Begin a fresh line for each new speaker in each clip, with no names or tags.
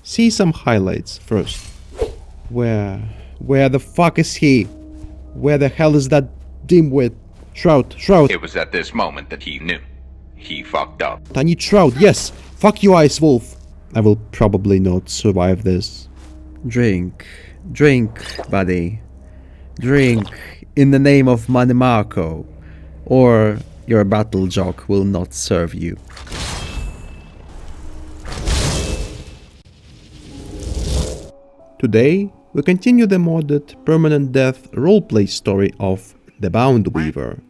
see some highlights first. Where the fuck is he? Where the hell is that dimwit? Shroud.
It was at this moment that he knew. He fucked up.
I need Shroud, yes! Fuck you, Ice Wolf! I will probably not survive this. Drink, buddy. Drink in the name of Manimarco, or your battle jock will not serve you. Today, we continue the modded Permadeath roleplay story of the Boundweaver,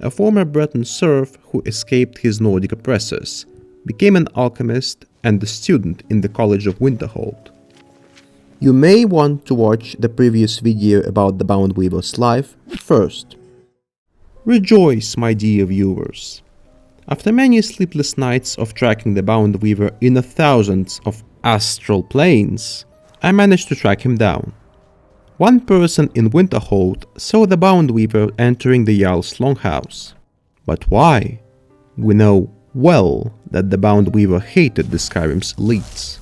a former Breton serf who escaped his Nordic oppressors, became an alchemist and a student in the College of Winterhold. You may want to watch the previous video about the Boundweaver's life first. Rejoice, my dear viewers! After many sleepless nights of tracking the Boundweaver in the thousands of astral planes, I managed to track him down. One person in Winterhold saw the Boundweaver entering the Jarl's longhouse. But why? We know well that the Boundweaver hated the Skyrim's elites.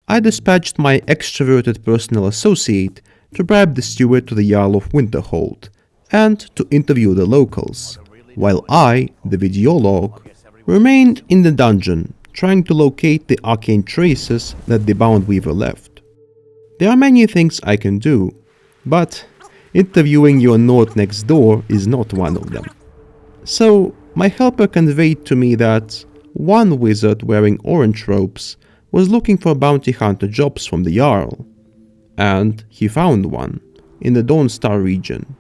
I dispatched my extroverted personal associate to bribe the steward to the Jarl of Winterhold and to interview the locals, while I, the videolog, remained in the dungeon trying to locate the arcane traces that the Boundweaver left. There are many things I can do, but interviewing your Nord next door is not one of them. So my helper conveyed to me that one wizard wearing orange robes was looking for bounty hunter jobs from the Jarl, and he found one in the Dawnstar region.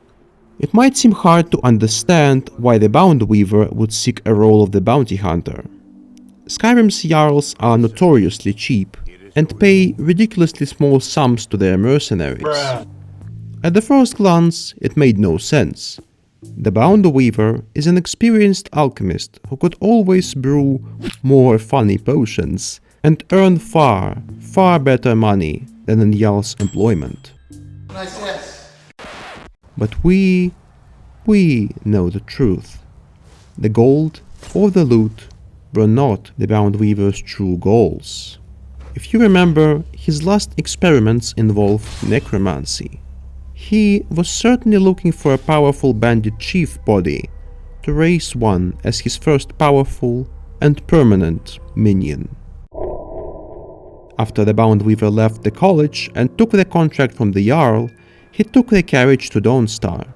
It might seem hard to understand why the Boundweaver would seek a role of the bounty hunter. Skyrim's Jarls are notoriously cheap and pay ridiculously small sums to their mercenaries. At the first glance, it made no sense. The Boundweaver is an experienced alchemist who could always brew more funny potions and earn far better money than in Jarl's employment. But we know the truth. The gold or the loot were not the Boundweaver's true goals. If you remember, his last experiments involved necromancy. He was certainly looking for a powerful bandit chief body to raise one as his first powerful and permanent minion. After the Boundweaver left the college and took the contract from the Jarl, he took the carriage to Dawnstar.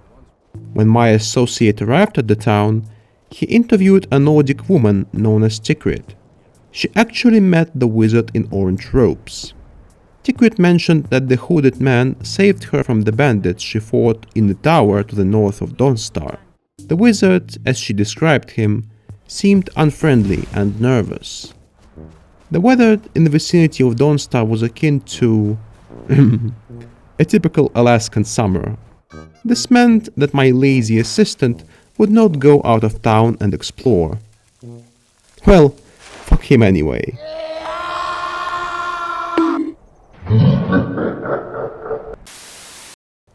When my associate arrived at the town, he interviewed a Nordic woman known as Tikrit. She actually met the wizard in orange robes. Tikrit mentioned that the hooded man saved her from the bandits she fought in the tower to the north of Dawnstar. The wizard, as she described him, seemed unfriendly and nervous. The weather in the vicinity of Dawnstar was akin to a typical Alaskan summer. This meant that my lazy assistant would not go out of town and explore. Well, fuck him anyway.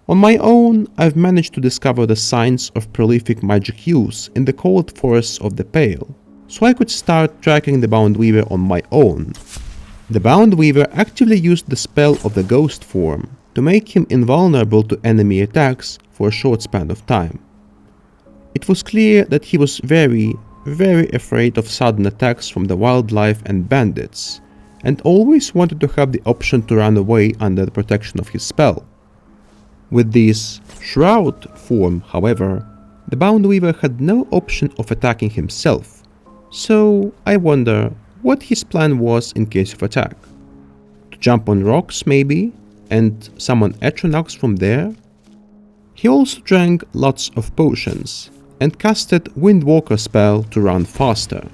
On my own, I've managed to discover the signs of prolific magic use in the cold forests of the Pale, so I could start tracking the Boundweaver on my own. The Boundweaver actively used the spell of the ghost form to make him invulnerable to enemy attacks for a short span of time. It was clear that he was very afraid of sudden attacks from the wildlife and bandits, and always wanted to have the option to run away under the protection of his spell. With this Shroud form, however, the Boundweaver had no option of attacking himself, so I wonder what his plan was in case of attack. To jump on rocks maybe, and summon Atronachs from there? He also drank lots of potions, and casted Windwalker spell to run faster.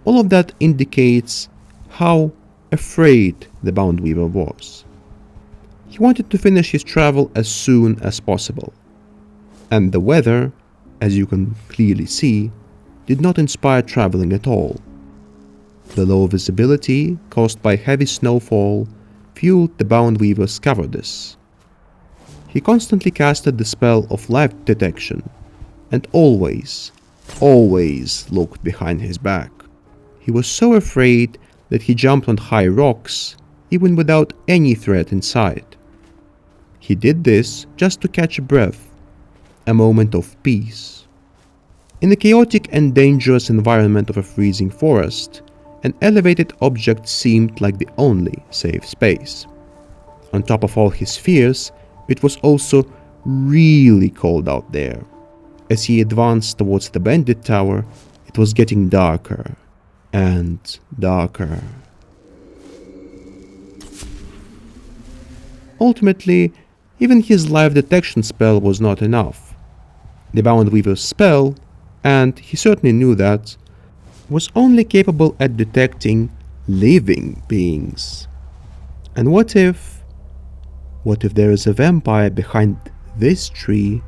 All of that indicates how afraid the Boundweaver was. He wanted to finish his travel as soon as possible. And the weather, as you can clearly see, did not inspire traveling at all. The low visibility caused by heavy snowfall fueled the Boundweaver's cowardice. He constantly casted the spell of life detection, and always looked behind his back. He was so afraid that he jumped on high rocks, even without any threat in sight. He did this just to catch a breath, a moment of peace. In the chaotic and dangerous environment of a freezing forest, an elevated object seemed like the only safe space. On top of all his fears, it was also really cold out there. As he advanced towards the bandit tower, it was getting darker and darker. Ultimately, even his life detection spell was not enough. The Boundweaver's spell, and he certainly knew that, was only capable at detecting living beings. And what if there is a vampire behind this tree,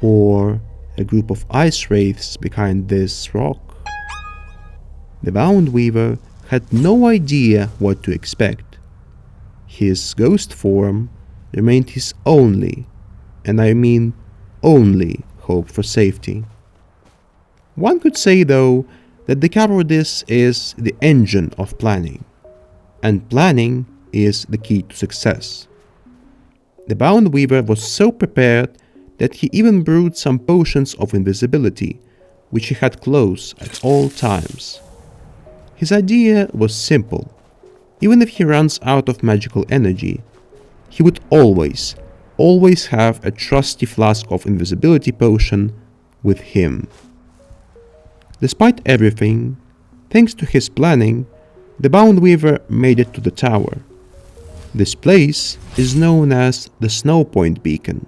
or a group of ice wraiths behind this rock? The Boundweaver had no idea what to expect. His ghost form remained his only, and I mean only, hope for safety. One could say, though, that the cowardice is the engine of planning, and planning is the key to success. The Boundweaver was so prepared that he even brewed some potions of invisibility, which he had close at all times. His idea was simple. Even if he runs out of magical energy, he would always have a trusty flask of invisibility potion with him. Despite everything, thanks to his planning, the Boundweaver made it to the tower. This place is known as the Snow Point Beacon.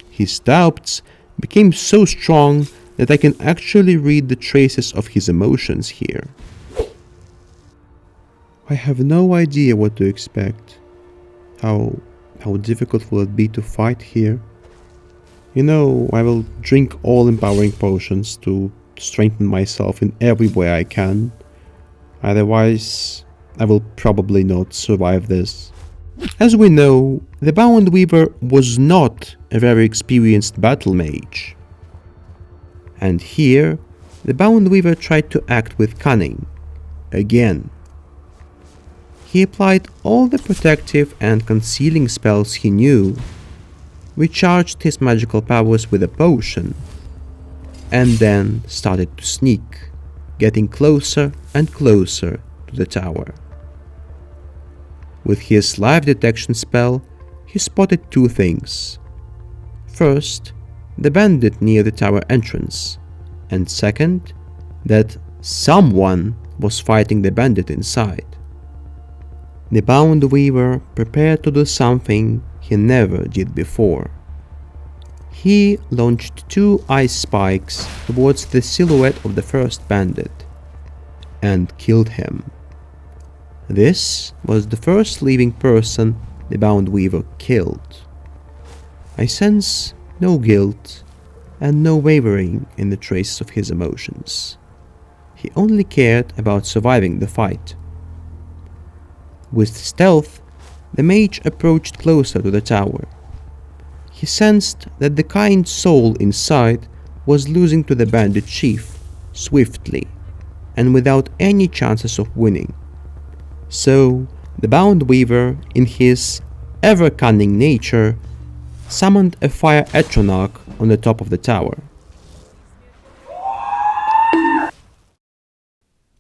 His doubts became so strong that I can actually read the traces of his emotions here. I have no idea what to expect. How difficult will it be to fight here? You know, I will drink all empowering potions to strengthen myself in every way I can. Otherwise, I will probably not survive this. As we know, the Boundweaver was not a very experienced battle mage. And here, the Boundweaver tried to act with cunning. Again. He applied all the protective and concealing spells he knew, recharged his magical powers with a potion, and then started to sneak, getting closer and closer to the tower. With his live detection spell, he spotted two things. First, the bandit near the tower entrance, and second, that someone was fighting the bandit inside. The Boundweaver prepared to do something he never did before. He launched two ice spikes towards the silhouette of the first bandit and killed him. This was the first living person the Boundweaver killed. I sense no guilt and no wavering in the traces of his emotions. He only cared about surviving the fight. With stealth, the mage approached closer to the tower. He sensed that the kind soul inside was losing to the bandit chief swiftly and without any chances of winning. So, the Boundweaver, in his ever-cunning nature, summoned a fire atronach on the top of the tower.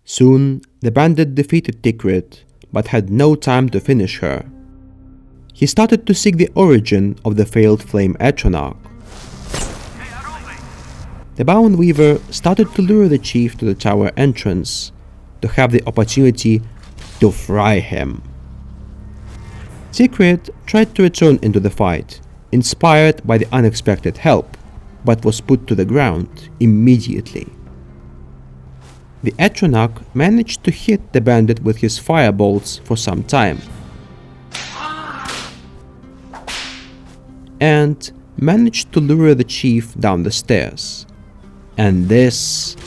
Soon, the bandit defeated Tigrit, but had no time to finish her. He started to seek the origin of the failed flame atronach. The Boundweaver started to lure the chief to the tower entrance, to have the opportunity to fry him. Tigrit tried to return into the fight, inspired by the unexpected help, but was put to the ground immediately. The atronach managed to hit the bandit with his firebolts for some time, and managed to lure the chief down the stairs. And this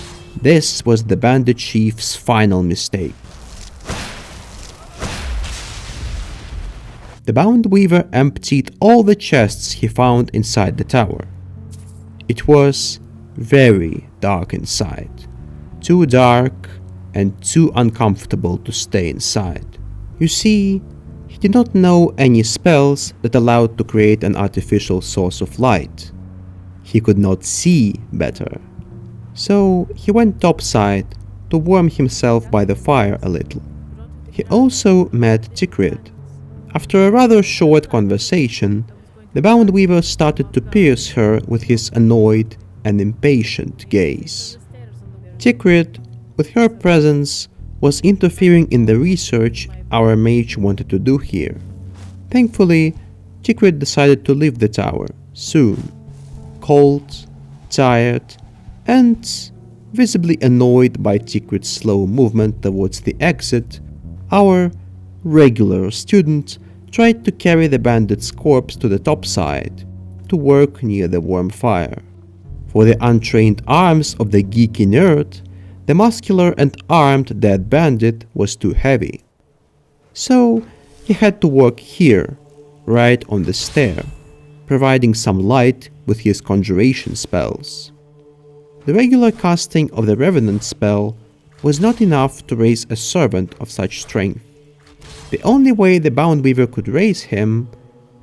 was the bandit chief's final mistake. The Boundweaver emptied all the chests he found inside the tower. It was very dark inside. Too dark and too uncomfortable to stay inside. You see, he did not know any spells that allowed to create an artificial source of light. He could not see better. So he went topside to warm himself by the fire a little. He also met Tigrid. After a rather short conversation, the Boundweaver started to pierce her with his annoyed and impatient gaze. Tigrid, with her presence, was interfering in the research our mage wanted to do here. Thankfully, Tigrid decided to leave the tower soon. Cold, tired, and visibly annoyed by Tigrid's slow movement towards the exit, our regular student tried to carry the bandit's corpse to the topside to work near the warm fire. For the untrained arms of the geeky nerd, the muscular and armed dead bandit was too heavy. So he had to work here, right on the stair, providing some light with his conjuration spells. The regular casting of the Revenant spell was not enough to raise a servant of such strength. The only way the Boundweaver could raise him,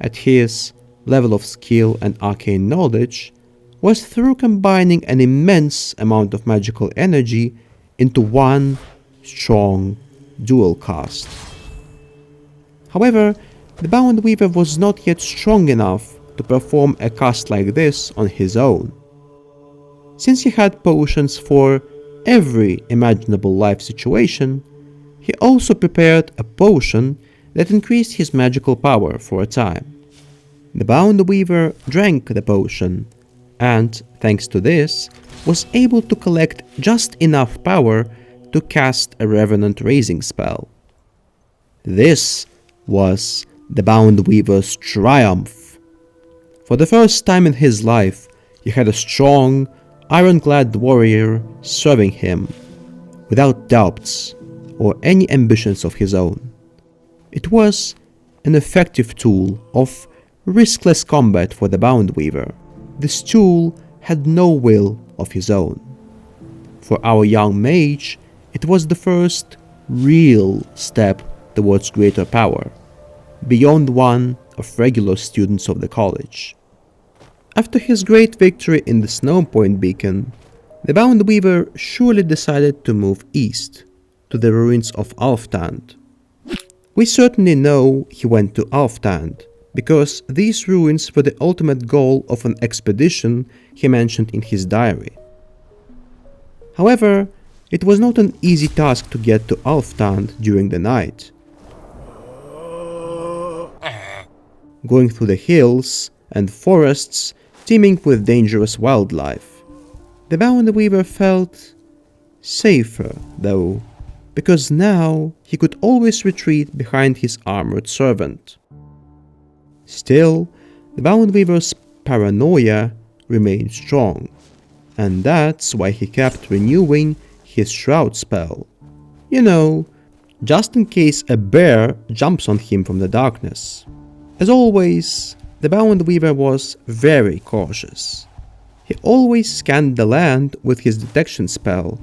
at his level of skill and arcane knowledge, was through combining an immense amount of magical energy into one strong dual cast. However, the Boundweaver was not yet strong enough to perform a cast like this on his own. Since he had potions for every imaginable life situation, he also prepared a potion that increased his magical power for a time. The Boundweaver drank the potion, and, thanks to this, was able to collect just enough power to cast a Revenant raising spell. This was the Boundweaver's triumph. For the first time in his life, he had a strong, ironclad warrior serving him, without doubts or any ambitions of his own. It was an effective tool of riskless combat for the Boundweaver. This tool had no will of his own. For our young mage, it was the first real step towards greater power, beyond one of regular students of the college. After his great victory in the Snowpoint Beacon, the Boundweaver surely decided to move east, to the ruins of Alftand. We certainly know he went to Alftand, because these ruins were the ultimate goal of an expedition he mentioned in his diary. However, it was not an easy task to get to Alftand during the night. Going through the hills and forests teeming with dangerous wildlife. The Boundweaver felt safer, though, because now he could always retreat behind his armored servant. Still, the Boundweaver's paranoia remained strong, and that's why he kept renewing his Shroud spell. You know, just in case a bear jumps on him from the darkness. As always, the Boundweaver was very cautious. He always scanned the land with his detection spell,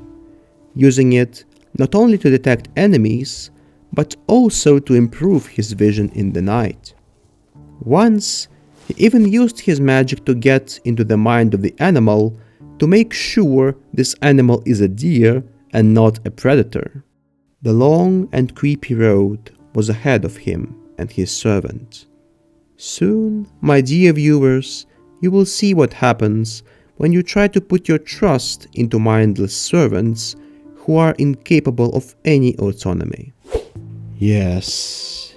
using it not only to detect enemies, but also to improve his vision in the night. Once, he even used his magic to get into the mind of the animal to make sure this animal is a deer and not a predator. The long and creepy road was ahead of him and his servant. Soon, my dear viewers, you will see what happens when you try to put your trust into mindless servants who are incapable of any autonomy. Yes,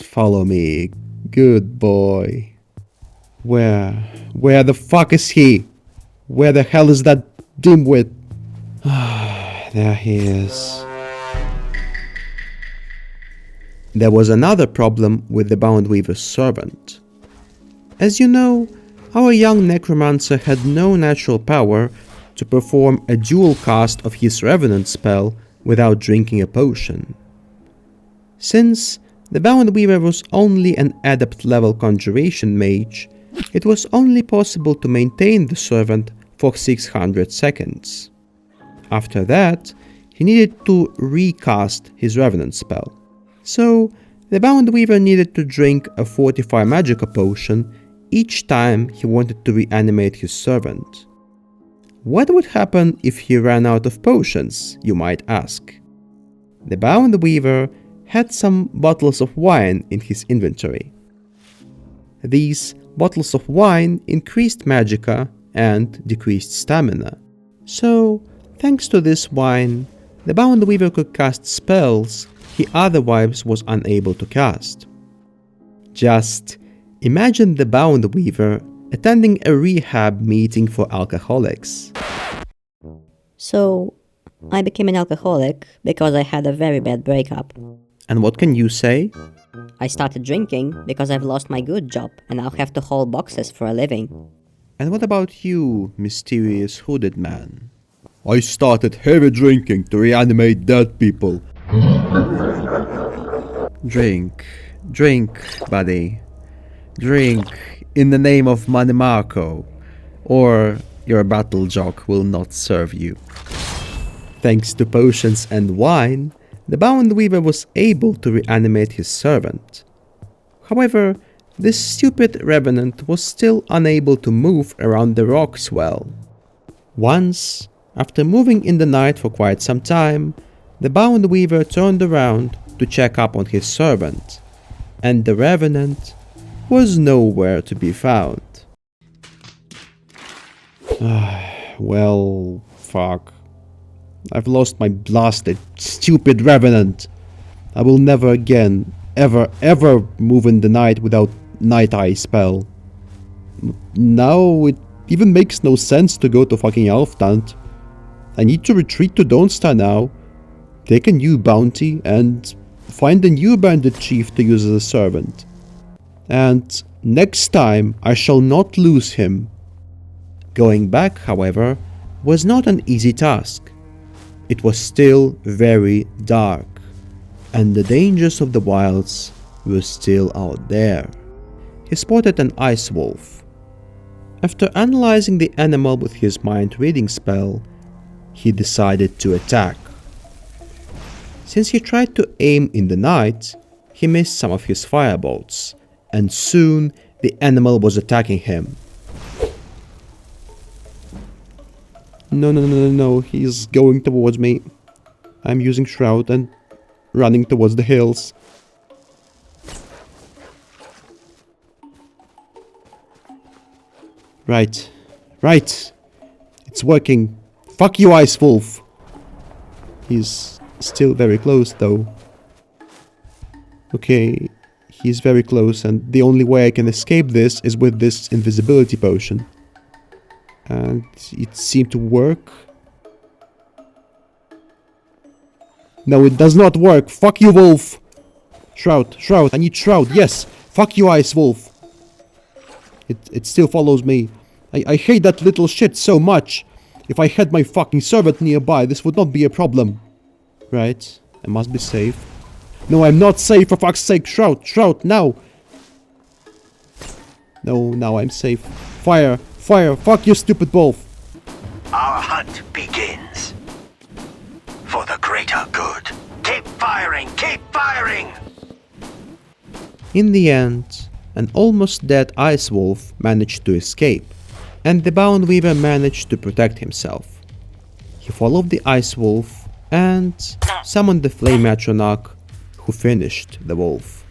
follow me, good boy. Where the fuck is he? Where the hell is that dimwit? There he is. There was another problem with the Boundweaver's servant. As you know, our young necromancer had no natural power to perform a dual cast of his Revenant spell without drinking a potion. Since the Boundweaver was only an adept level conjuration mage, it was only possible to maintain the servant for 600 seconds. After that, he needed to recast his Revenant spell. So, the Boundweaver needed to drink a Fortify Magica potion each time he wanted to reanimate his servant. What would happen if he ran out of potions, you might ask? The Boundweaver had some bottles of wine in his inventory. These bottles of wine increased Magica and decreased stamina. So, thanks to this wine, the Boundweaver could cast spells he otherwise was unable to cast. Just imagine the Boundweaver attending a rehab meeting for alcoholics.
So, I became an alcoholic because I had a very bad breakup.
And what can you say?
I started drinking because I've lost my good job and now have to haul boxes for a living.
And what about you, mysterious hooded man? I started heavy drinking to reanimate dead people. Drink, buddy. Drink in the name of Money Marco, or your battle jock will not serve you. Thanks to potions and wine, the Boundweaver was able to reanimate his servant. However, this stupid revenant was still unable to move around the rocks well. Once, after moving in the night for quite some time, the Boundweaver turned around to check up on his servant, and the revenant was nowhere to be found. Well, fuck. I've lost my blasted, stupid revenant. I will never again, ever move in the night without Night Eye spell. Now it even makes no sense to go to fucking Elftant. I need to retreat to Dawnstar now, take a new bounty, and find a new bandit chief to use as a servant. And next time I shall not lose him. Going back, however, was not an easy task. It was still very dark, and the dangers of the wilds were still out there. He spotted an ice wolf. After analyzing the animal with his mind-reading spell, he decided to attack. Since he tried to aim in the night, he missed some of his firebolts, and soon the animal was attacking him. No, he's going towards me. I'm using Shroud and running towards the hills. Right. It's working. Fuck you, Ice Wolf. He's still very close, though. Okay, he's very close, and the only way I can escape this is with this invisibility potion. And it seemed to work. No, it does not work. Fuck you, Wolf. Shroud. I need Shroud. Yes. Fuck you, Ice Wolf. It still follows me. I hate that little shit so much. If I had my fucking servant nearby, this would not be a problem. Right. I must be safe. No, I'm not safe, for fuck's sake. Shroud, now. No, now I'm safe. Fire. Fuck you, stupid wolf.
Our hunt begins. For the greater good. Keep firing!
In the end, an almost dead ice wolf managed to escape, and the Boundweaver managed to protect himself. He followed the ice wolf and summoned the flame atronach, who finished the wolf.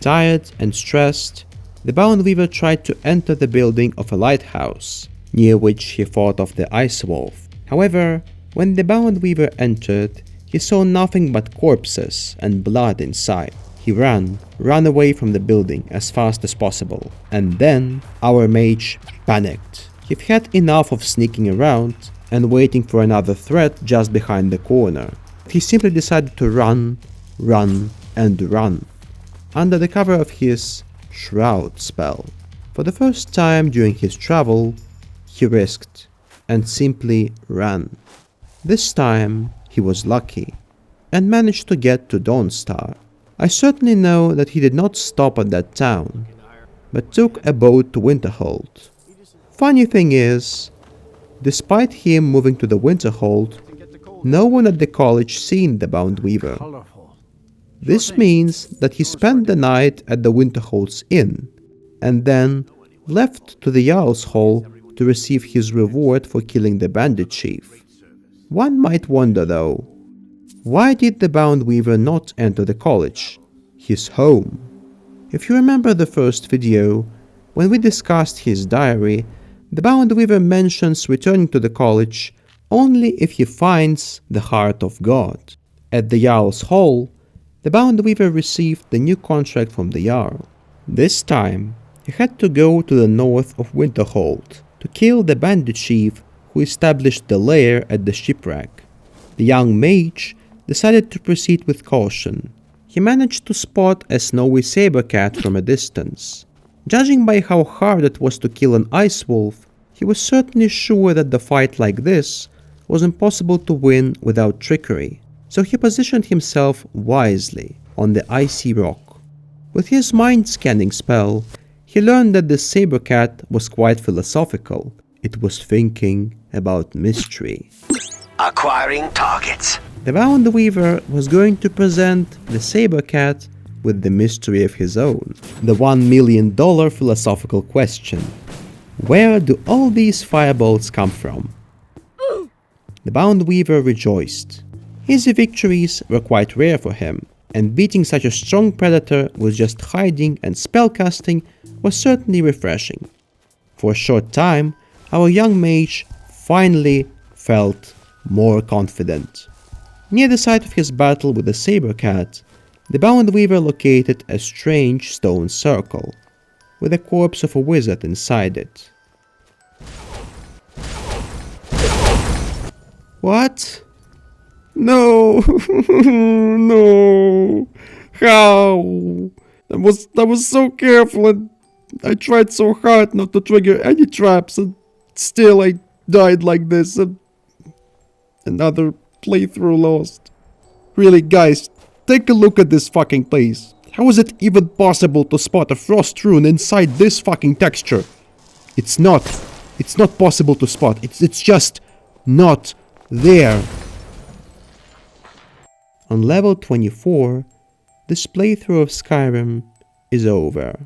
Tired and stressed, the Boundweaver tried to enter the building of a lighthouse, near which he fought off the ice wolf. However, when the Boundweaver entered, he saw nothing but corpses and blood inside. He ran away from the building as fast as possible, and then our mage panicked. He'd had enough of sneaking around and waiting for another threat just behind the corner. He simply decided to run, under the cover of his Shroud spell. For the first time during his travel, he risked and simply ran. This time he was lucky and managed to get to Dawnstar. I certainly know that he did not stop at that town, but took a boat to Winterhold. Funny thing is, despite him moving to the Winterhold, no one at the college seen the Boundweaver. This means that he spent the night at the Winterhold's inn, and then left to the Jarl's Hall to receive his reward for killing the bandit chief. One might wonder though, why did the Boundweaver not enter the college, his home? If you remember the first video, when we discussed his diary, the Boundweaver mentions returning to the college only if he finds the Heart of God. At the Jarl's Hall, the Boundweaver received the new contract from the Jarl. This time, he had to go to the north of Winterhold to kill the bandit chief who established the lair at the shipwreck. The young mage decided to proceed with caution. He managed to spot a snowy saber cat from a distance. Judging by how hard it was to kill an ice wolf, he was certainly sure that the fight like this was impossible to win without trickery, so he positioned himself wisely on the icy rock. With his mind-scanning spell, he learned that the saber cat was quite philosophical. It was thinking about mystery.
Acquiring targets.
The Boundweaver was going to present the saber cat with the mystery of his own. The $1 million philosophical question. Where do all these firebolts come from? The Boundweaver rejoiced. His victories were quite rare for him, and beating such a strong predator with just hiding and spellcasting was certainly refreshing. For a short time, our young mage finally felt more confident. Near the site of his battle with the saber cat, the Boundweaver located a strange stone circle, with the corpse of a wizard inside it. What? No! No! How? I was so careful and I tried so hard not to trigger any traps and still I died like this. Another playthrough lost. Really guys, take a look at this fucking place. How is it even possible to spot a frost rune inside this fucking texture? It's not possible to spot. It's just not there. On level 24, this playthrough of Skyrim is over.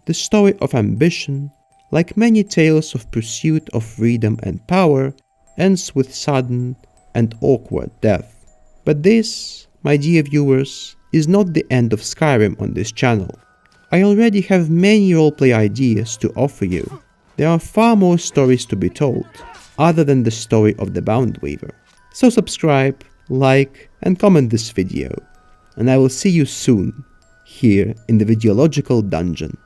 The story of ambition, like many tales of pursuit of freedom and power, ends with sudden and awkward death. But this, my dear viewers, is not the end of Skyrim on this channel. I already have many roleplay ideas to offer you. There are far more stories to be told, other than the story of the Boundweaver. So subscribe, like, and comment this video, and I will see you soon, here in the Videological Dungeon.